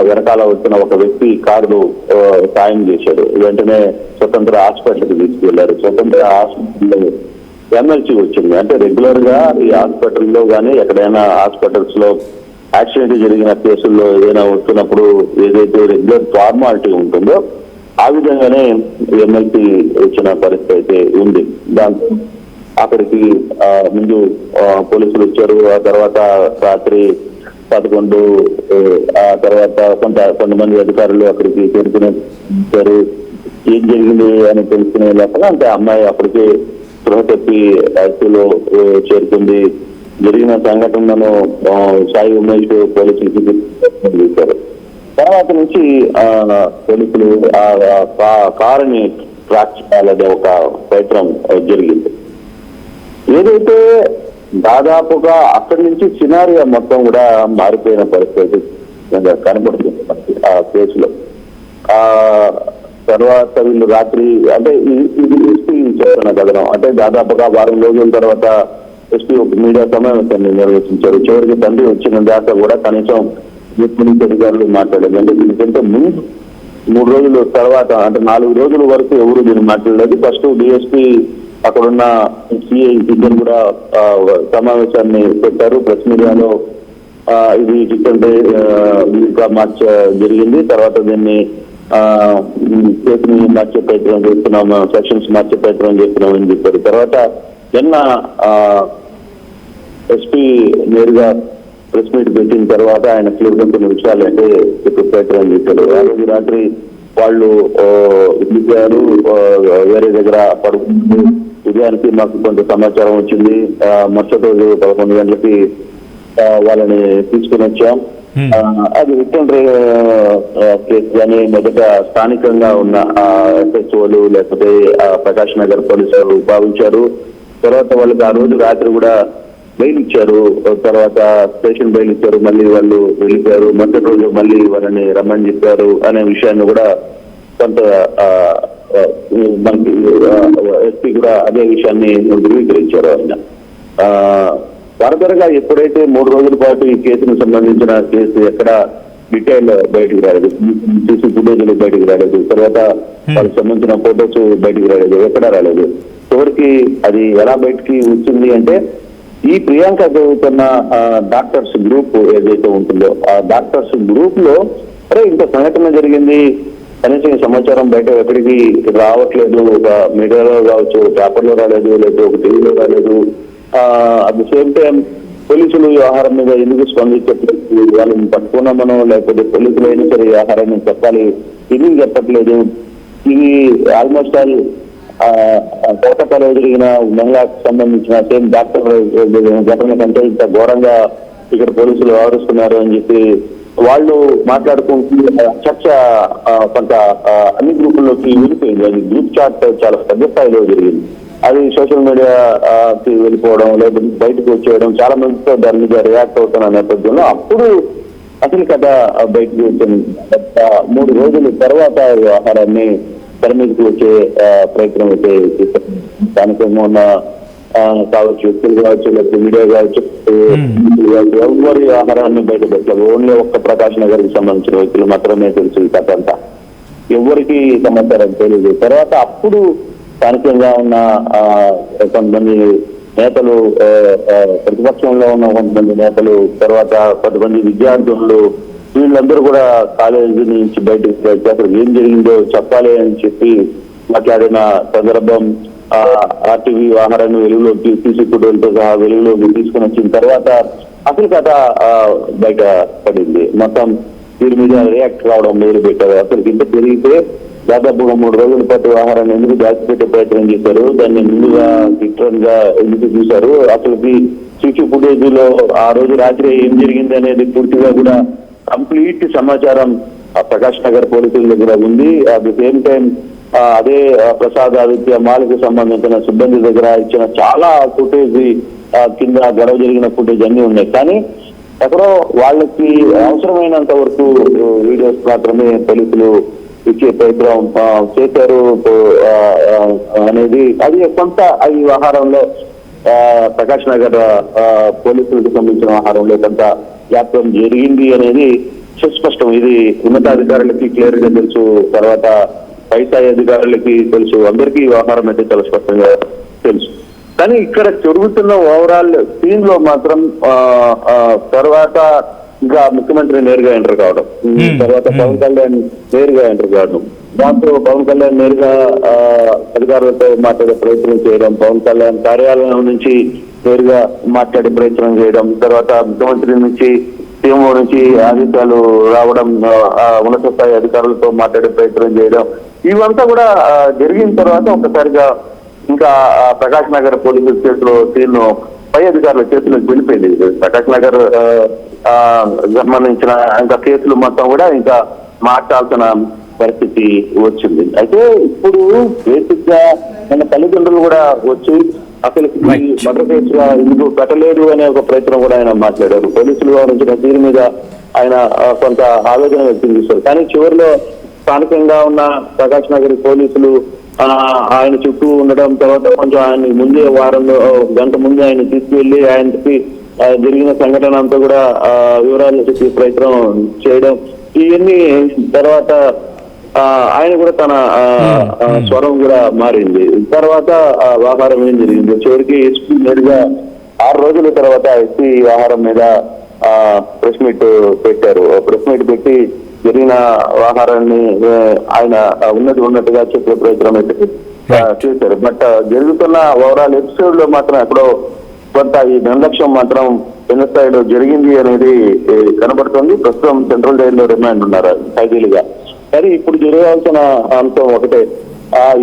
వెనకాల వచ్చిన ఒక వ్యక్తి కారును సాయం చేశాడు. వెంటనే స్వతంత్ర హాస్పిటల్కి తీసుకెళ్లారు. స్వతంత్ర హాస్పిటల్లో ఎమ్మెల్సీ వచ్చింది. అంటే రెగ్యులర్ గా ఈ హాస్పిటల్లో కానీ ఎక్కడైనా హాస్పిటల్స్ లో యాక్సిడెంట్ జరిగిన కేసుల్లో ఏదైనా వస్తున్నప్పుడు ఏదైతే రెగ్యులర్ ఫార్మాలిటీ ఉంటుందో ఆ విధంగానే ఎమ్మెల్సీ వచ్చిన పరిస్థితి అయితే ఉంది. దాంతో అక్కడికి ముందు పోలీసులు వచ్చారు. ఆ తర్వాత రాత్రి 11 ఆ తర్వాత కొంతమంది అధికారులు అక్కడికి చేరుకునేసారు. ఏం జరిగింది అని తెలుసుకునే లోపల అంటే అమ్మాయి అప్పటికే స్పృహ తప్పి ఐసీయూలో చేరుకుంది. జరిగిన సంఘటనలను సాయి ఉమేష్ పోలీసులకి చూశారు. తర్వాత నుంచి పోలీసులు ఆ కారుని ట్రాక్ చేయాలనే ఒక ప్రయత్నం జరిగింది. ఏదైతే దాదాపుగా అక్కడి నుంచి సినారియా మొత్తం కూడా మారిపోయిన పరిస్థితి కనబడుతుంది ఆ కేసులో. ఆ తర్వాత వీళ్ళు రాత్రి అంటే ఇది ఎస్పీ చేస్తున్న కథనం అంటే దాదాపుగా వారం రోజుల తర్వాత ఎస్పీ ఒక మీడియా సమావేశాన్ని నిర్వహించారు. చివరికి తండ్రి వచ్చిన దాకా కూడా కనీసం పోలీసు అధికారులు మాట్లాడలేదు. అంటే దీనికంటే ముందు 3 రోజుల తర్వాత అంటే 4 రోజుల వరకు ఎవరు దీన్ని మాట్లాడలేదు. ఫస్ట్ డిఎస్పీ అక్కడున్న సిఐ ఇద్దరు కూడా సమావేశాన్ని పెట్టారు. ప్రెస్ మీడియాలో ఇది డిఫరెంట్ వీలుగా జరిగింది. తర్వాత దీన్ని కేసుని మార్చే ప్రయత్నం చేస్తున్నాం, సెక్షన్స్ మార్చే ప్రయత్నం చేస్తున్నాం అని చెప్పారు. తర్వాత నిన్న ఎస్పీ నేరుగా ప్రెస్ మీట్ పెట్టిన తర్వాత ఆయన క్లియర్గా కొన్ని విషయాలు అంటే ప్రయత్నం చేశారు. ఆ రోజు రాత్రి వాళ్ళు దిగారు, వేరే దగ్గర పడుకుంటూ ఉదయానికి మాకు కొంత సమాచారం వచ్చింది. మరుసటి రోజు 11 గంటలకి వాళ్ళని తీసుకుని వచ్చాం. అది రిటర్న్ కేసు కానీ మొదట స్థానికంగా ఉన్న ఎస్హెచ్ఓలు లేకపోతే ప్రకాష్ నగర్ పోలీసులు భావించారు. తర్వాత వాళ్ళకి ఆ రోజు రాత్రి కూడా బెయిల్ ఇచ్చారు. తర్వాత స్టేషన్ బెయిల్ ఇచ్చారు. మళ్ళీ వాళ్ళు వెళ్ళిపోయారు. మరుసటి రోజు మళ్ళీ వాళ్ళని రమ్మని చెప్పారు అనే విషయాన్ని కూడా కొంత మనకి ఎస్పీ కూడా అదే విషయాన్ని ధృవీకరించారు. ఆయన ఫర్దర్ గా ఎప్పుడైతే 3 రోజుల పాటు ఈ కేసుకు సంబంధించిన కేసు ఎక్కడ డీటెయిల్ బయటకు రాలేదు, సీసీ ఫుటేజ్లు బయటకు రాలేదు, తర్వాత వాళ్ళకి సంబంధించిన ఫోటోస్ బయటకు రాలేదు, ఎక్కడా రాలేదు. చివరికి అది ఎలా బయటికి వచ్చింది అంటే ఈ ప్రియాంక చదువుతున్న డాక్టర్స్ గ్రూప్ ఏదైతే ఉంటుందో ఆ డాక్టర్స్ గ్రూప్ లో ఇంత సంఘటన జరిగింది కనీసం ఈ సమాచారం బయట ఎక్కడికి రావట్లేదు. ఒక మీడియాలో కావచ్చు, పేపర్లో రాలేదు, లేకపోతే ఒక టీవీలో రాలేదు. అట్ ది సేమ్ టైం పోలీసులు వ్యవహారం మీద ఎందుకు స్పందించట్లేదు, వాళ్ళని పట్టుకున్నామనో లేకపోతే పోలీసులు అయినా సరే వ్యవహారాన్ని చెప్పాలి, ఇది చెప్పట్లేదు. ఇది ఆల్మోస్ట్ ఆల్ కోటకలో జరిగిన మహిళకు సంబంధించిన సేమ్ డాక్టర్ ఘటన కంటే ఇంత ఘోరంగా ఇక్కడ పోలీసులు వ్యవహరిస్తున్నారు అని చెప్పి వాళ్ళు మాట్లాడుకుంటూ చర్చ కొంత అన్ని గ్రూపుల్లోకి వెళ్ళిపోయింది. అది గ్రూప్ చాట్ చాలా పెద్ద స్థాయిలో జరిగింది. అది సోషల్ మీడియాకి వెళ్ళిపోవడం లేకపోతే బయటకు వచ్చేయడం, చాలా మందితో దాని మీద రియాక్ట్ అవుతున్న నేపథ్యంలో అప్పుడు అసలు కథ బయటకు వచ్చింది. 3 రోజుల తర్వాత వ్యవహారాన్ని తెర మీదకి వచ్చే ప్రయత్నం అయితే స్థానికంగా ఉన్న కావచ్చు, వ్యక్తులు కావచ్చు, లేకపోతే మీడియా కావచ్చు, ఎవరి ఆహారాన్ని బయట పెట్టలేదు. ఓన్లీ ఒక్క ప్రకాష్ నగర్ కి సంబంధించిన వ్యక్తులు మాత్రమే తెలుసు ఈ కథ అంతా. ఎవరికి సమాచారం తెలియదు. తర్వాత అప్పుడు స్థానికంగా ఉన్న కొంతమంది నేతలు, ప్రతిపక్షంలో ఉన్న కొంతమంది నేతలు, తర్వాత కొంతమంది విద్యార్థులు, వీళ్ళందరూ కూడా కాలేజీ నుంచి బయటకు అసలు ఏం జరిగిందో చెప్పాలి అని చెప్పి మాట్లాడిన సందర్భం. ఆర్టీవీ వ్యవహారాన్ని వెలుగులోకి సీసీ ఫుటేజ్తో సహా వెలుగులోకి తీసుకుని వచ్చిన తర్వాత అసలు కథ బయట పడింది. మొత్తం వీరి మీద రియాక్ట్ కావడం మొదలు పెట్టారు. అసలు ఇంత పెరిగితే దాదాపుగా 3 రోజుల పాటు వ్యవహారాన్ని ఎందుకు దాచిపెట్టే ప్రయత్నం చేశారు, దాన్ని ముందుగా డిఫరెంట్ గా ఎందుకు చూశారు, అసలు సీసీ ఫుటేజ్ లో ఆ రోజు రాత్రి ఏం జరిగింది అనేది పూర్తిగా కూడా కంప్లీట్ సమాచారం ప్రకాష్ నగర్ పోలీసుల దగ్గర ఉంది. అట్ ది సేమ్ టైం అదే ప్రసాద్ ఆదిత్య మాల్కి సంబంధించిన సిబ్బంది దగ్గర ఇచ్చిన చాలా ఫుటేజ్ కింద గొడవ జరిగిన ఫుటేజ్ అన్ని ఉన్నాయి. కానీ ఎక్కడో వాళ్ళకి అవసరమైనంత వరకు వీడియోస్ మాత్రమే పోలీసులు ఇచ్చే ప్రయత్నం చేశారు అనేది అది కొంత ఈ వ్యవహారంలో ప్రకాష్ నగర్ పోలీసులకు సంబంధించిన వ్యవహారంలో కొంత వ్యాప్తం జరిగింది అనేది సుస్పష్టం. ఇది ఉన్నతాధికారులకి క్లియర్ గా తెలుసు, తర్వాత పై స్థాయి అధికారులకి తెలుసు, అందరికీ ఈ వ్యవహారం అయితే చాలా స్పష్టంగా తెలుసు. కానీ ఇక్కడ జరుగుతున్న ఓవరాల్ సీన్ లో మాత్రం తర్వాత ఇంకా ముఖ్యమంత్రి నేరుగా ఎంటర్ కావడం, తర్వాత పవన్ కళ్యాణ్ నేరుగా ఎంటర్ కావడం, దాంతో పవన్ కళ్యాణ్ నేరుగా అధికారులతో మాట్లాడే ప్రయత్నం చేయడం, పవన్ కళ్యాణ్ కార్యాలయం నుంచి నేరుగా మాట్లాడే ప్రయత్నం చేయడం, తర్వాత ముఖ్యమంత్రి నుంచి సీఎంఓ నుంచి ఆదేశాలు రావడం, ఉన్నత స్థాయి అధికారులతో మాట్లాడే ప్రయత్నం చేయడం, ఇవంతా కూడా జరిగిన తర్వాత ఒక్కసారిగా ఇంకా ప్రకాష్ నగర్ పోలీసుల చేతిలో సీన్ పై అధికారుల చేతిలోకి వెళ్ళిపోయింది. ప్రకాష్ నగర్ సంబంధించిన ఇంకా కేసులు మొత్తం కూడా ఇంకా మార్చాల్సిన పరిస్థితి వచ్చింది. అయితే ఇప్పుడు బేసిక్ గా మన తల్లిదండ్రులు కూడా వచ్చి అసలు మర్డర్ కేసుగా ఎందుకు పెట్టలేదు అనే ఒక ప్రయత్నం కూడా ఆయన మాట్లాడారు. పోలీసులు వ్యవహరించిన తీరు మీద ఆయన కొంత ఆలోచన వ్యక్తం చేశారు. కానీ చివరిలో స్థానికంగా ఉన్న ప్రకాష్ నగర్ పోలీసులు ఆయన చుట్టూ ఉండడం, తర్వాత కొంచెం ఆయన ముందే గంట ముందే ఆయన తీసుకువెళ్లి ఆయనకి జరిగిన సంఘటన అంతా కూడా వివరాలు చెప్పే ప్రయత్నం చేయడం, ఇవన్నీ తర్వాత ఆయన కూడా తన స్వరం కూడా మారింది. తర్వాత వ్యవహారం ఏం జరిగింది, చివరికి ఎస్పీ నేరుగా 6 రోజుల తర్వాత ఎస్పీ వ్యవహారం మీద ప్రెస్ మీట్ పెట్టారు. ప్రెస్ మీట్ పెట్టి జరిగిన వ్యవహారాన్ని ఆయన ఉన్నట్టుగా చెప్పే ప్రయత్నం అయితే చేశారు. బట్ జరుగుతున్న ఓవరాల్ ఎపిసోడ్ లో మాత్రం ఎక్కడో కొంత ఈ నిర్లక్ష్యం మాత్రం చిన్న స్థాయిలో జరిగింది అనేది కనబడుతుంది. ప్రస్తుతం సెంట్రల్ జైల్లో రిమాండ్ ఉన్నారు ఖైదీలుగా. కానీ ఇప్పుడు జరగాల్సిన అంశం ఒకటే,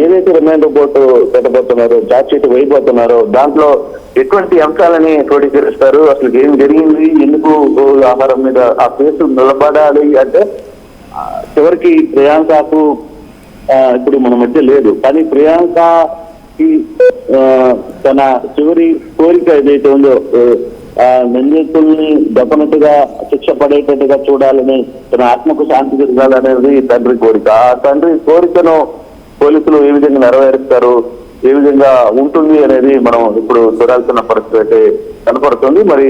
ఏదైతే రిమాండ్ రిపోర్టు పెట్టబోతున్నారో, ఛార్జ్ షీట్ వేయబోతున్నారో, దాంట్లో ఎటువంటి అంశాలని క్రోడీకరిస్తారు, అసలు ఏం జరిగింది, ఎందుకు ఆహారం మీద ఆ కేసు నిలబడాలి అంటే చివరికి ప్రియాంకకు ఇప్పుడు మన మధ్య లేదు, కానీ ప్రియాంకకి తన చివరి కోరిక ఏదైతే ఉందో నిందితుల్ని డెఫినెట్గా శిక్ష పడేటట్టుగా చూడాలని, తన ఆత్మకు శాంతి జరగాలనేది తండ్రి కోరిక. ఆ తండ్రి కోరికను పోలీసులు ఏ విధంగా నెరవేరుస్తారు, ఏ విధంగా ఉంటుంది అనేది మనం ఇప్పుడు చూడాల్సిన పరిస్థితి అయితే కనపడుతుంది. మరి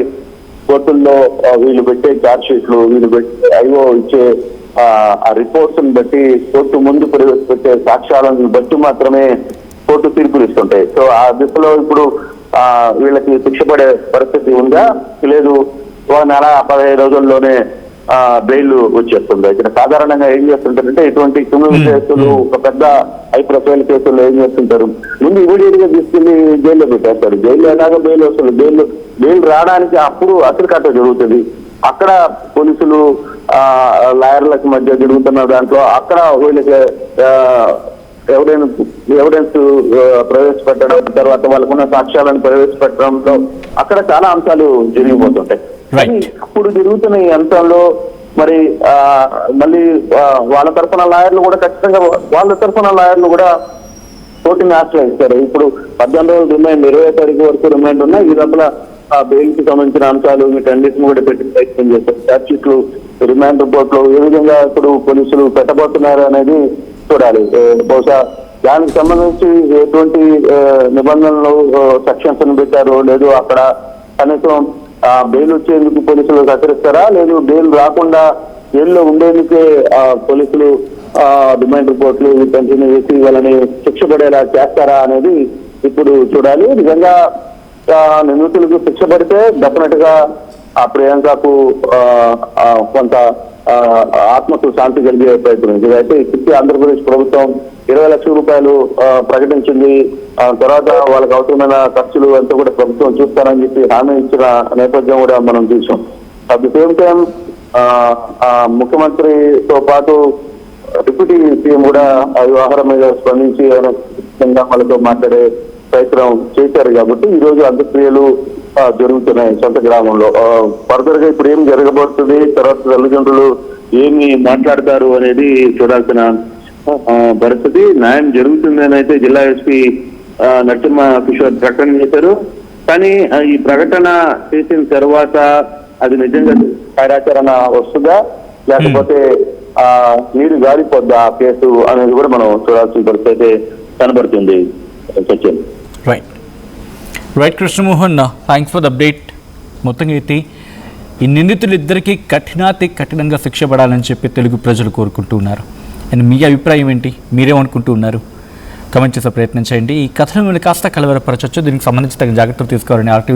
కోర్టుల్లో వీళ్ళు పెట్టే ఛార్జ్ షీట్లు, వీళ్ళు ఐఓ ఇచ్చే ఆ రిపోర్ట్స్ ని బట్టి, కోర్టు ముందు ప్రవేశపెట్టే సాక్ష్యాలను బట్టి మాత్రమే కోర్టు తీర్పులు ఇస్తుంటాయి. సో ఆ దిశలో ఇప్పుడు వీళ్ళకి శిక్ష పడే పరిస్థితి ఉందా, లేదు 1 నెల 15 రోజుల్లోనే బెయిల్ వచ్చేస్తుంది. ఇక్కడ సాధారణంగా ఏం చేస్తుంటారంటే ఇటువంటి క్రిమినల్ కేసులు, ఒక పెద్ద హై ప్రొఫైల్ కేసుల్లో ఏం చేస్తుంటారు, ముందు ఇమీడియట్ గా తీసుకెళ్లి జైల్లో పెట్టేస్తారు. జైల్లో ఎలాగో బెయిల్ వస్తుంది, బెయిల్ రావడానికి అప్పుడు అసలు కట్ట జరుగుతుంది. అక్కడ పోలీసులు లాయర్లకు మధ్య జరుగుతున్న దాంట్లో అక్కడ వీళ్ళకి ఎవిడెన్స్ ప్రవేశపెట్టడం, తర్వాత వాళ్ళకున్న సాక్ష్యాలను ప్రవేశపెట్టడంలో అక్కడ చాలా అంశాలు జరిగిపోతుంటాయి. అప్పుడు జరుగుతున్న ఈ అంశంలో మరి మళ్ళీ వాళ్ళ తరఫున లాయర్లు కూడా ఖచ్చితంగా కోర్టుని ఆశ్రయిస్తారు. ఇప్పుడు 18 రోజులు రిమాండ్, 20వ తారీఖు వరకు రిమాండ్ ఉన్నాయి. ఈ లోపల బెయిల్ కి సంబంధించిన అంశాలు వీటన్నిటిని కూడా పెట్టి ప్రయత్నం చేస్తారు. ఛార్జ్ షీట్లు, రిమాండ్ రిపోర్ట్ లో ఏ విధంగా ఇప్పుడు పోలీసులు పెట్టబోతున్నారు అనేది చూడాలి. బహుశా దానికి సంబంధించి ఎటువంటి నిబంధనలు, సెక్షన్స్ పెట్టారో లేదు, అక్కడ కనీసం బెయిల్ వచ్చేందుకు పోలీసులు సహకరిస్తారా, లేదు బెయిల్ రాకుండా జైల్లో ఉండేందుకే పోలీసులు డిమాండ్ రిపోర్ట్లు కంటిన్యూ చేసి వాళ్ళని శిక్ష పడేలా చేస్తారా అనేది ఇప్పుడు చూడాలి. నిజంగా నిందితులకు శిక్ష పడితే డెఫినెట్ గా ఆ ప్రియాంకకు కొంత ఆత్మకు శాంతి కలిగే ప్రయత్నం. ఇదైతే ఇప్పటికీ ఆంధ్రప్రదేశ్ ప్రభుత్వం 20 లక్షల రూపాయలు ప్రకటించింది. తర్వాత వాళ్ళకి అవసరమైన ఖర్చులు అంతా కూడా ప్రభుత్వం చూస్తారని చెప్పి హామీ ఇచ్చిన నేపథ్యం కూడా మనం చూసాం. అట్ ది సేమ్ టైం ముఖ్యమంత్రితో పాటు డిప్యూటీ సీఎం కూడా ఆ వ్యవహారం మీద స్పందించి వాళ్ళతో మాట్లాడే ప్రయత్నం చేశారు. కాబట్టి ఈ రోజు అంత్యక్రియలు జరుగుతున్నాయి సొంత గ్రామంలో. ఫర్దర్ గా ఇప్పుడు ఏం జరగబోతుంది, తర్వాత తల్లిదండ్రులు ఏమి మాట్లాడతారు అనేది చూడాల్సిన పరిస్థితి. న్యాయం జరుగుతుంది అని అయితే జిల్లా ఎస్పీ నరసింహ కిషోర్ ప్రకటన చేశారు. కానీ ఈ ప్రకటన చేసిన తర్వాత అది నిజంగా కార్యాచరణ వస్తుందా, లేకపోతే నీరు గాలిపోద్దా ఆ కేసు అనేది కూడా మనం చూడాల్సిన పరిస్థితి అయితే కనబడుతుంది. Sachin. Right Krishnamohan, thanks for the update. మొత్తంగా అయితే ఈ నిందితులిద్దరికీ కఠినంగా శిక్ష పడాలని చెప్పి తెలుగు ప్రజలు కోరుకుంటూ ఉన్నారు. అండ్ మీ అభిప్రాయం ఏంటి? మీరేమనుకుంటూ ఉన్నారు? కమెంట్ చేసే ప్రయత్నం చేయండి. ఈ కథను మీరు కాస్త కలవరపరచవచ్చు. దీనికి సంబంధించి తగిన జాగ్రత్తలు తీసుకోవాలని ఆర్టీవీ